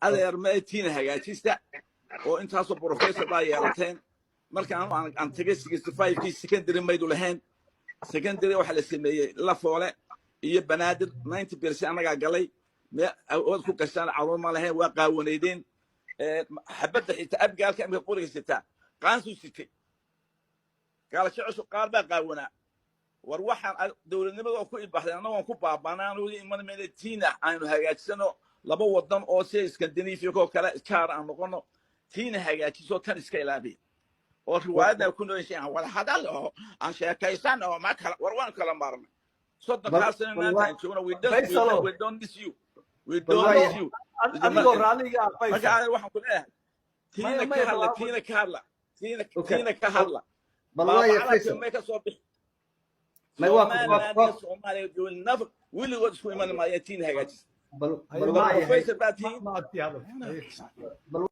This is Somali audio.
adeer ma tiin hagaajista oo intaasoo professor baa yeelateen markaan aan tagay 65kii secondary maydu lahayn secondary waxa la sameeyay la foole iyo banaadir 90% anaga galay ma awood ku gashaan caruur ma lahayn waa qaawaneydeen xabadda xitaa abgaalka imka qoriga sitaa qaansu sitay gaalasho cusub qaar baa qaawanaa war waxaan dowladnimada ku ibaxday anagoo ku baabanaan oo iman meeltiina aanu hagaajisano laba wadan oo si Scandinavia ko kala jaar aan noqono tiina hagaajiso tan iska ilaabi oo riwaayadna ku nooshaan wala hadal oo aan sheekaysan oo ma kala war waan kala maarnay صدق كاسن ما تنشونا we don't miss you أنا رالي يا فيصل ما قاعد واحد كله تينا كهلا والله يا فيصل ما كسب ما يواقف Somali يقول نفق واللي وصفوا من ما يتين هجاج والله فيصل باتين ما